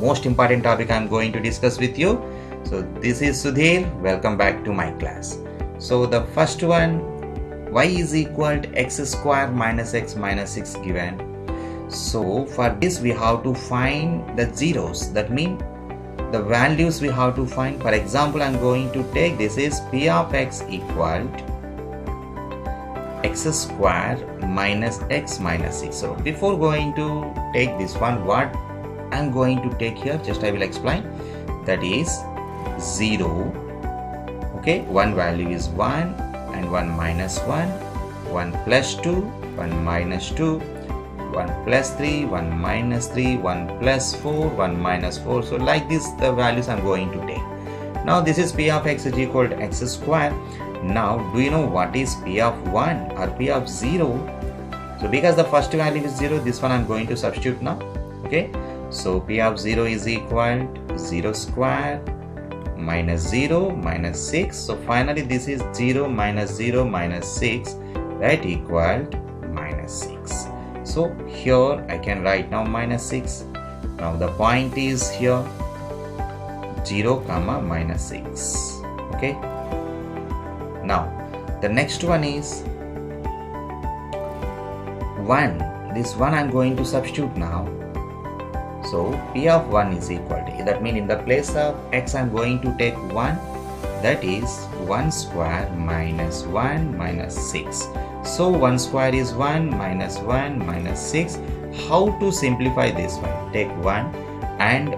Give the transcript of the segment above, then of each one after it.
most important topic I'm going to discuss with you. So this is Sudhir. Welcome back to my class. So the first one, y is equal to x square minus x minus 6 given. So for this we have to find the zeros. That means the values we have to find. For example, I'm going to take this is p of x equal to x square minus x minus 6. So before going to take this one, what I'm going to take here, just I will explain. That is 0. Okay, one value is 1 and 1 minus 1, 1 plus 2, 1 minus 2, 1 plus 3, 1 minus 3, 1 plus 4, 1 minus 4. So like this the values I'm going to take. Now this is p of x is equal to x square. Now do you know what is p of 1 or p of 0? So because the first value is 0, this one I'm going to substitute now. Okay, so p of 0 is equal to 0 square minus 0 minus 6. So finally this is 0 minus 0 minus 6, that equal to minus 6. So here I can write now minus 6. Now the point is here 0 comma minus 6. Okay, now the next one is 1. This one I'm going to substitute now. So p of 1 is equal to, that means in the place of x I'm going to take 1, that is 1 square minus 1 minus 6. So 1 square is 1 minus 1 minus 6. How to simplify this one? Take 1 and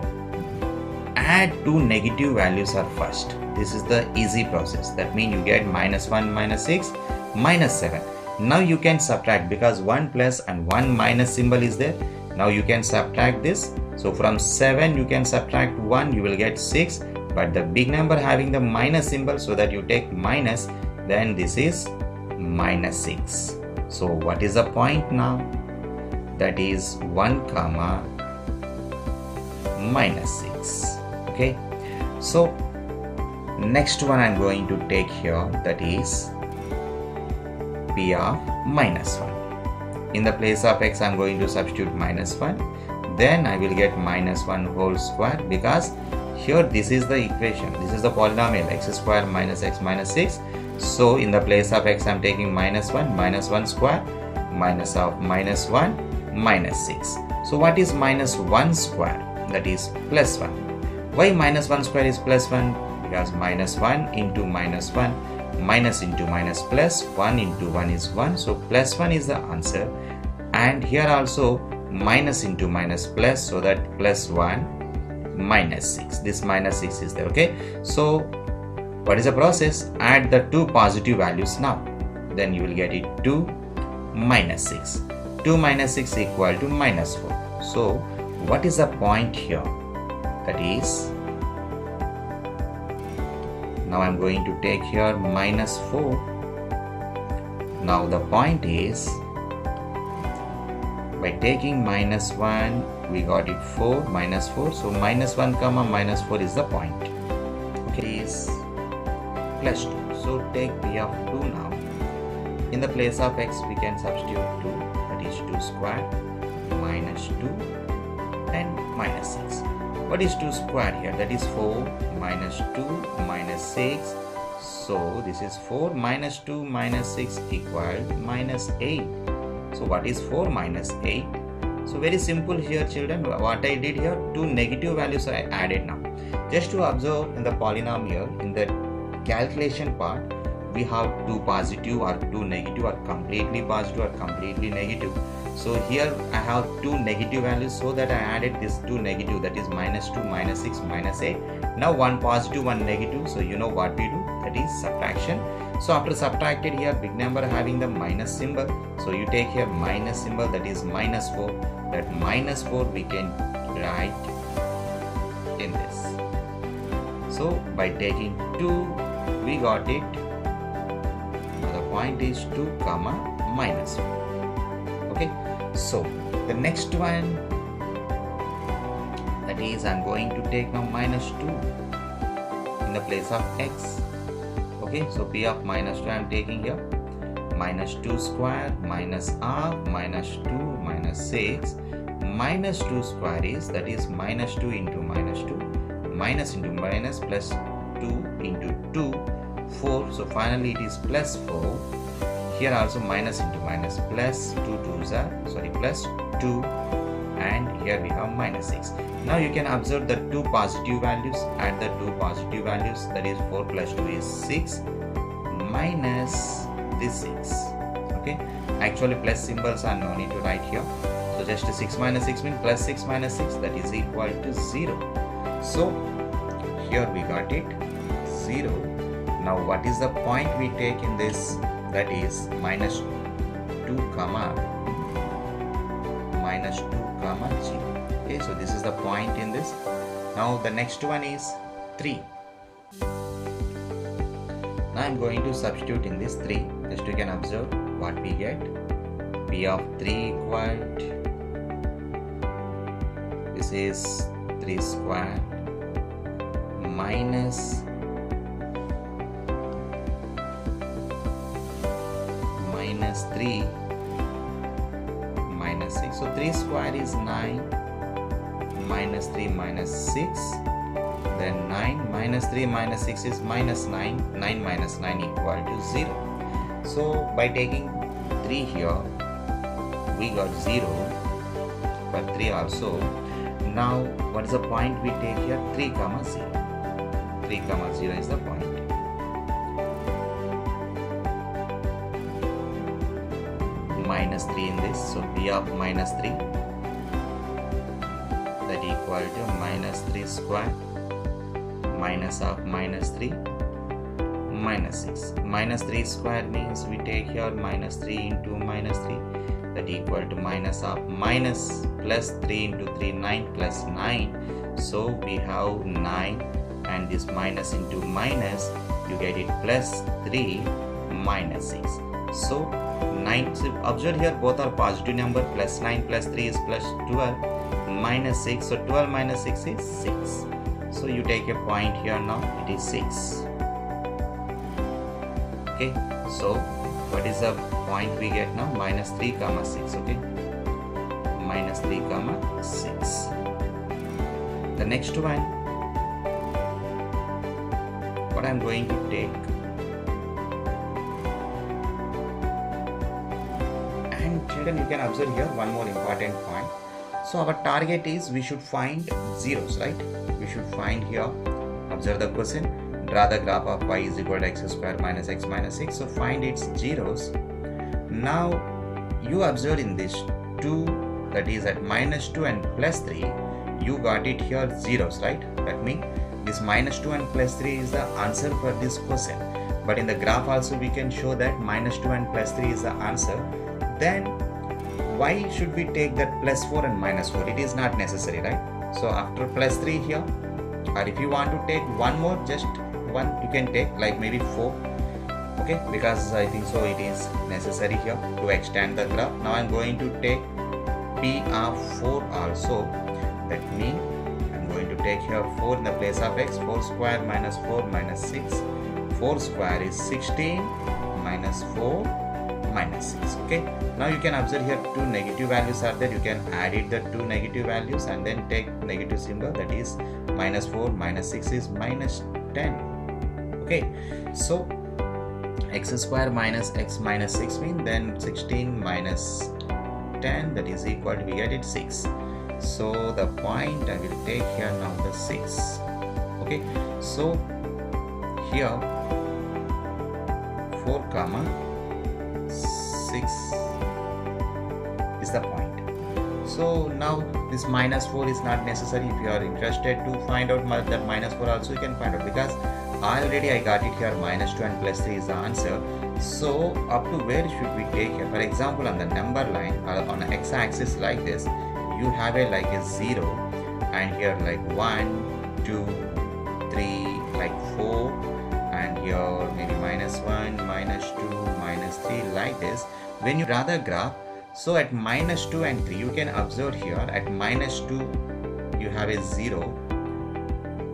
add two negative values are first. This is the easy process. That means you get minus 1 minus 6 minus 7. Now you can subtract because 1 plus and 1 minus symbol is there. Now you can subtract this. So from 7 you can subtract 1, you will get 6. But the big number having the minus symbol, so that you take minus, then this is minus 6. So what is the point now? That is 1 comma minus 6. Okay, so next one I'm going to take here, that is p of minus 1. In the place of x I'm going to substitute minus 1. Then I will get minus 1 whole square, because here this is the equation, this is the polynomial x square minus x minus 6. So in the place of x I'm taking minus 1 square, minus of minus 1 minus 6. So what is minus 1 square? That is plus 1. Why minus 1 square is plus 1? Because minus 1 into minus 1, minus into minus plus, 1 into 1 is 1. So plus 1 is the answer. And here also minus into minus plus, so that plus 1 minus 6. This minus 6 is there. Okay, so what is the process? Add the two positive values now. Then you will get it 2 minus 6. 2 minus 6 equal to minus 4. So what is the point here? That is, now I'm going to take here minus 4. Now the point is, by taking minus 1 we got it 4 minus 4. So minus 1 comma minus 4 is the point. Okay, is plus 2. So take p of 2 now. In the place of x we can substitute 2, that is 2 square minus 2 and minus 6. What is 2 square here? That is 4 minus 2 minus 6. So this is 4 minus 2 minus 6 equal minus 8. So what is 4 minus 8? So very simple here children. What I did here, two negative values I added now. Just to observe in the polynomial, in the calculation part, we have two positive or two negative or completely positive or completely negative. So here I have two negative values, so that I added this two negative, that is minus 2 minus 6 minus 8. Now one positive, one negative. So you know what we do, that is subtraction. So after subtracted here, big number having the minus symbol, so you take here minus symbol, that is minus 4. That minus 4 we can write in this. So by taking 2 we got it. Now the point is 2 comma minus 4. Okay, so the next one, that is I'm going to take now minus 2 in the place of x. Okay, so p of minus 2 I'm taking here. Minus 2 square minus half minus 2 minus 6. Minus 2 square is, that is minus 2 into minus 2, minus into minus plus 2 into 2, 4. So finally it is plus 4. Here also minus into minus, plus 2 2s are, plus 2, and here we have minus 6. Now you can observe the two positive values, add the two positive values, that is 4 plus 2 is 6, minus this 6. Okay, actually plus symbols are no need to write here. So just 6 minus 6 means plus 6 minus 6, that is equal to 0. So here we got it, 0. Now what is the point we take in this? That is minus 2 comma minus 2 comma 0. Okay, so this is the point in this. Now the next one is 3. Now I am going to substitute in this 3. Just you can observe what we get. P of 3 equal to, this is 3 square minus 3 minus 6. So 3 square is 9, minus 3 minus 6, then 9 minus 3 minus 6 is minus 9, 9 minus 9 equal to 0. So by taking 3 here, we got 0 for 3 also. Now what is the point we take here? 3 comma 0. 3 comma 0 is the point. Minus 3 in this, so P of minus 3, that equal to minus 3 square, minus of minus 3, minus 6. Minus 3 square means we take here minus 3 into minus 3, that equal to minus of minus plus 3 into 3, 9 plus 9. So we have 9, and this minus into minus, you get it plus 3 minus 6. So 9, so observe here both are positive number, plus 9 plus 3 is plus 12, minus 6, so 12 minus 6 is 6. So you take a point here now, it is 6. Okay, so what is the point we get now? Minus 3 comma 6. Okay, minus 3 comma 6. The next one, what I am going to take, children, you can observe here one more important point. So our target is we should find zeros, right? We should find here, observe the question, draw the graph of y is equal to x square minus x minus 6. So find its zeros. Now you observe in this 2, that is at minus 2 and plus 3, you got it here zeros, right? That means this minus 2 and plus 3 is the answer for this question. But in the graph also we can show that minus 2 and plus 3 is the answer. Then why should we take that plus 4 and minus 4? It is not necessary, right? So after plus 3 here, or if you want to take one more, just one you can take, like maybe 4. Okay, because I think so it is necessary here to extend the graph. Now I am going to take P of 4 also. That means I am going to take here 4 in the place of x. 4 square minus 4 minus 6. 4 square is 16 minus 4 minus 6. Okay, now you can observe here two negative values are there. You can add it the two negative values and then take negative symbol, that is minus 4 minus 6 is minus 10. Okay, so x square minus x minus 6 means then 16 minus 10, that is equal to, we get it 6. So the point I will take here now the 6. Okay, so here 4 comma 6 is the point. So now this minus 4 is not necessary. If you are interested to find out that minus 4 also, you can find out, because already I got it here minus 2 and plus 3 is the answer. So up to where should we take here? For example, on the number line or on the x-axis like this, you have a like a 0, and here like 1, 2, 3, like 4, and here maybe minus 1, minus 2, minus 3, like this. When you draw the graph, so at minus 2 and 3, you can observe here at minus 2 you have a 0.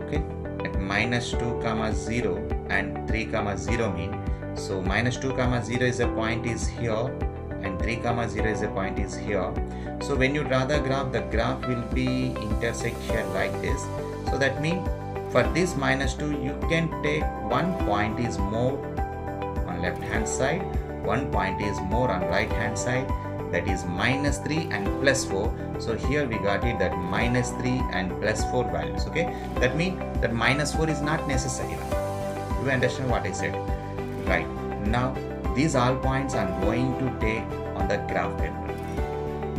Okay, at minus 2 comma 0 and 3 comma 0 mean, so minus 2 comma 0 is a point is here, and 3 comma 0 is a point is here. So when you draw the graph will be intersect here like this. So that means for this minus 2, you can take one point is more on left hand side, one point is more on right hand side, that is minus 3 and plus 4. So here we got it that minus 3 and plus 4 values. Okay, that means that minus 4 is not necessary now. You understand what I said? Right. Now these all points I'm going to take on the graph paper.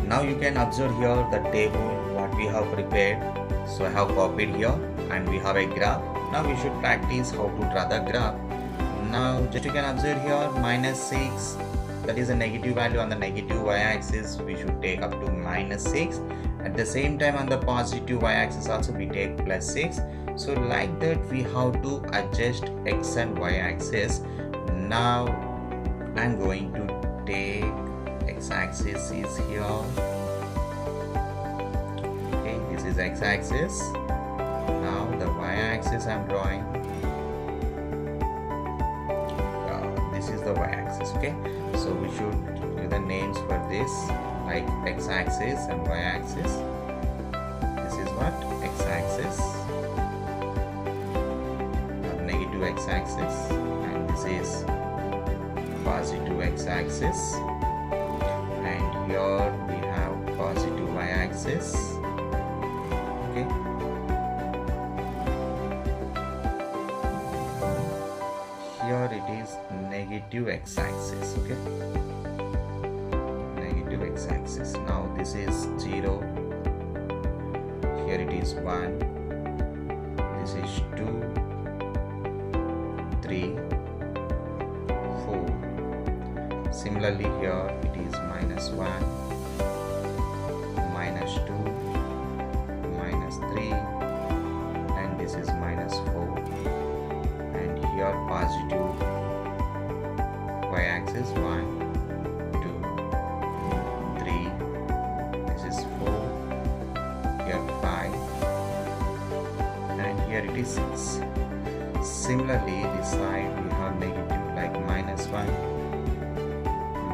Now you can observe here the table what we have prepared. So I have copied here and we have a graph. Now we should practice how to draw the graph. Now just you can observe here minus 6, that is a negative value on the negative y-axis. We should take up to minus 6. At the same time on the positive y-axis also we take plus 6. So like that we have to adjust x and y-axis. Now I'm going to take x-axis is here. Okay, this is x-axis. Now the y-axis I'm drawing. This is the y-axis. Okay, so we should give the names for this like x-axis and y-axis. This is what? X-axis, negative x-axis, and this is positive x-axis, and here we have positive y-axis. Okay, here it is negative x-axis. Okay, negative x-axis. Now this is 0, here it is 1, this is 2, 3, 4. Similarly here it is minus 1, minus 2, minus 3, and this is minus 4, and here positive y-axis 1, 2, 3, this is 4, here 5, and here it is 6. Similarly this side we have negative like minus 1,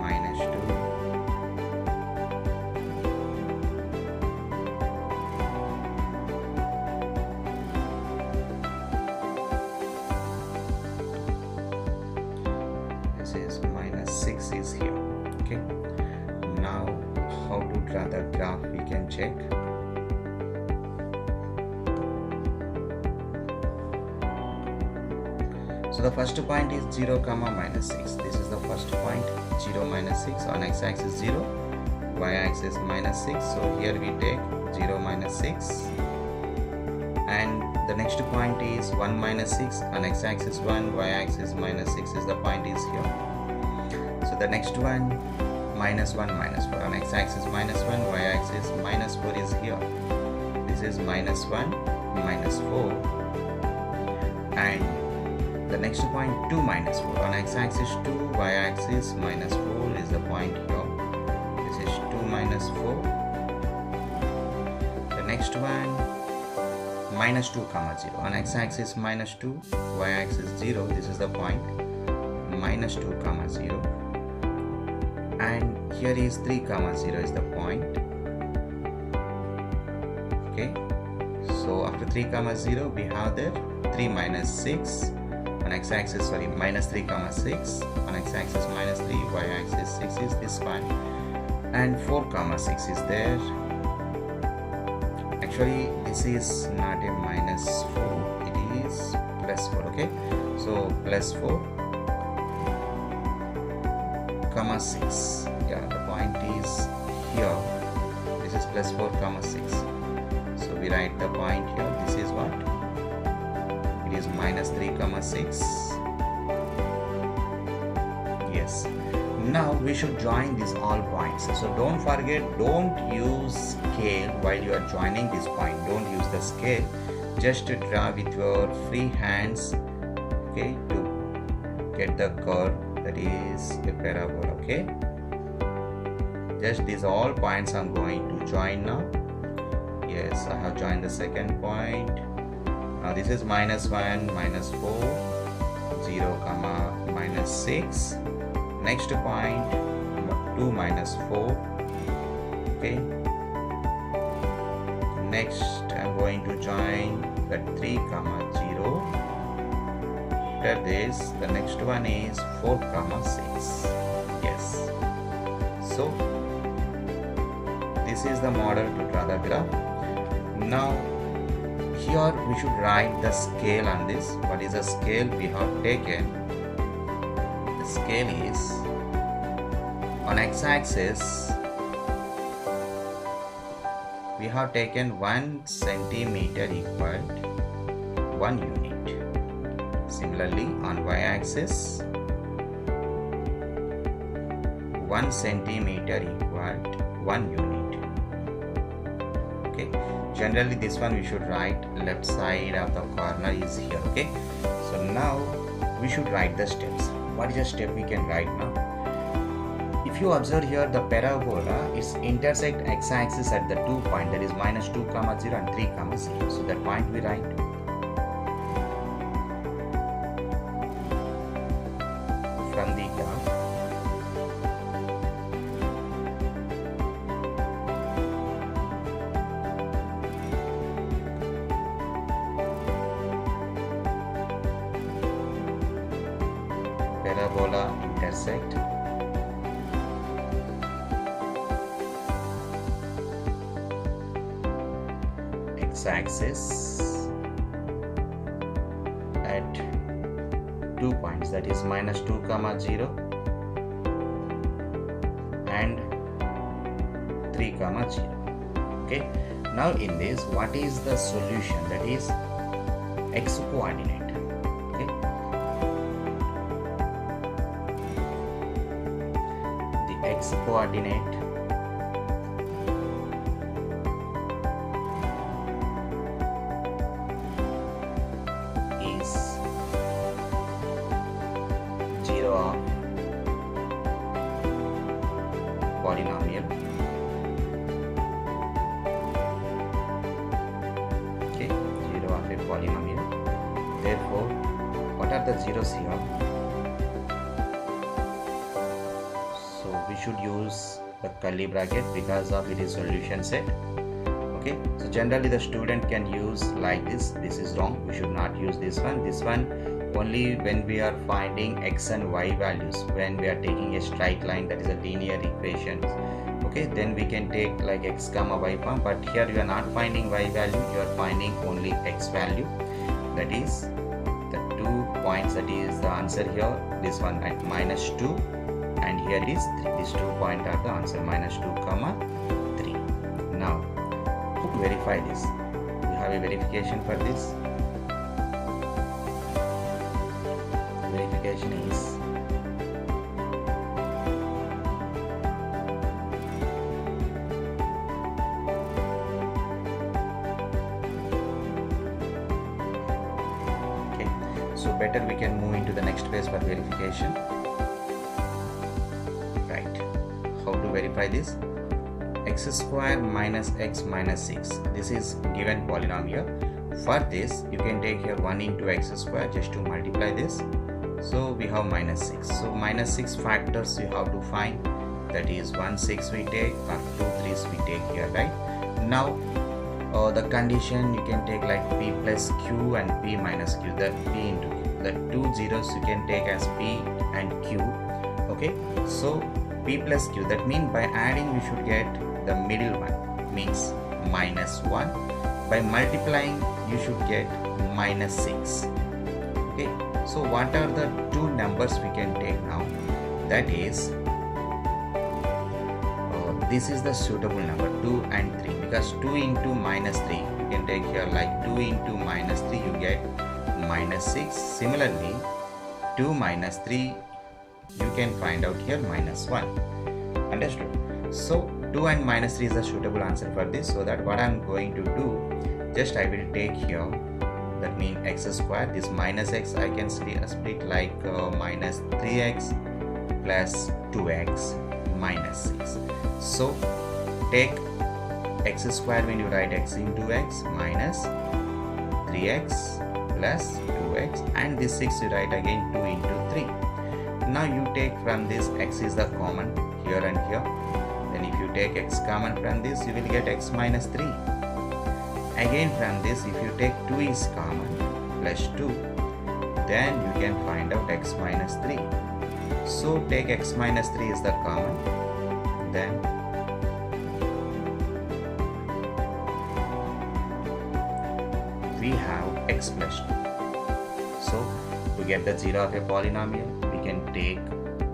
minus 2, this is minus 6 is here. Okay, now how to draw the graph we can check. So the first point is 0 comma minus 6. This is the first point, 0 minus 6. On x-axis 0, y-axis minus 6. So here we take 0 minus 6. And the next point is 1 minus 6. On x-axis 1, y-axis minus 6 is the point is here. So the next one, minus 1 minus 4. On x-axis minus 1, y-axis minus 4 is here. This is minus 1 minus 4. And the next point 2 minus 4. On x-axis 2, y-axis minus 4 is the point here. This is 2 minus 4. The next one minus 2 comma 0. On x-axis minus 2, y-axis 0. This is the point minus 2 comma 0. And here is 3 comma 0 is the point. Okay. So after 3 comma 0 we have there 3 minus 6. On x-axis minus 3 comma 6, on x-axis minus 3, y-axis 6 is this one, and 4 comma 6 is there. Actually this is not a minus 4, it is plus 4. Okay, so plus 4 comma 6. Yeah, the point is here. This is plus 4 comma 6. So we write the point here. This is what? Is minus 3 comma 6. Yes, now we should join these all points. So don't forget, don't use scale while you are joining this point. Don't use the scale, just to draw with your free hands. Okay, to get the curve, that is a parabola. Okay, just these all points I'm going to join now. Yes, I have joined the second point. Now this is minus 1, minus 4, 0 comma minus 6. Next point 2 minus 4. Okay. Next I'm going to join that 3 comma 0. After this, the next one is 4 comma 6. Yes. So this is the model to draw the graph. Now here we should write the scale on this. What is the scale we have taken? The scale is on x-axis we have taken 1 centimeter equal 1 unit. Similarly on y-axis 1 centimeter equal 1 unit. Okay, generally this one we should write left side of the corner is here. Okay, so now we should write the steps. What is the step we can write now? If you observe here, the parabola is intersect x-axis at the 2 point, that is minus 2 comma 0 and 3 comma 0. So that point we write. From the graph, parabola intersect x-axis at 2 points, that is minus 2 comma 0 and 3 comma 0. Okay, now in this, what is the solution? That is x coordinate. Okay, the x coordinate is 0 of polynomial. Okay, 0 of a polynomial. Therefore, what are the zeros here? So we should use the curly bracket because of it is solution set. Okay, so generally the student can use like this. This is wrong. We should not use this one. This one only when we are finding x and y values, when we are taking a straight line, that is a linear equation. Okay, then we can take like x comma y form, but here you are not finding y value, you are finding only x value. That is the 2 points, that is the answer here. This one, right, minus 2, and here it is 3. These 2 points are the answer, minus 2 comma 3. Now to verify this, we have a verification for this. Verification is okay. So better we can move into the next phase for verification. Right, how to verify this? X square minus x minus 6. This is given polynomial. For this, you can take here 1 into x square just to multiply this. So we have minus 6. So minus 6 factors you have to find. That is 1 6 we take, or 2 3s we take here, right? Now the condition you can take like p plus q and p minus q. That p into q. The 2 zeros you can take as p and q. Okay. So p plus q. That means by adding we should get the middle one, means minus 1. By multiplying you should get minus 6. Okay, so what are the two numbers we can take now? That is this is the suitable number, 2 and 3, because 2 into minus 3 you can take here like 2 into minus 3 you get minus 6. Similarly 2 minus 3 you can find out here minus 1. Understood? So 2 and minus 3 is the suitable answer for this. So that what I am going to do, just I will take here, that means x square, this minus x I can split like minus 3x plus 2x minus 6. So take x square when you write x into x minus 3x plus 2x, and this 6 you write again 2 into 3. Now you take from this, x is the common here and here. Then if you take x common from this, you will get x minus 3. Again from this, if you take 2 is common plus 2, then you can find out x minus 3. So take x minus 3 is the common, then we have x plus 2. So to get the 0 of a polynomial, we can take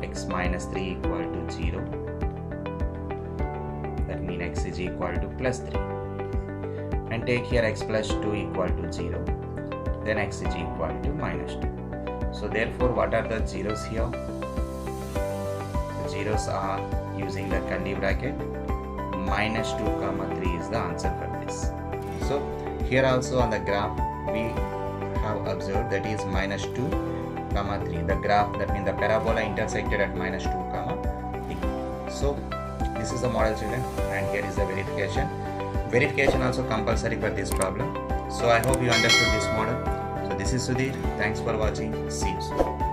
x minus 3 equal to 0. That means x is equal to plus 3. And take here x plus 2 equal to 0. Then x is equal to minus 2. So therefore, what are the zeros here? The zeros are, using the curly bracket, minus 2 comma 3 is the answer for this. So here also on the graph we have observed that is minus 2 comma 3. The graph, that means the parabola intersected at minus 2 comma 3. So this is the model, children, and here is the verification. Verification also compulsory for this problem. So I hope you understood this model. So this is Sudhir. Thanks for watching. See you soon.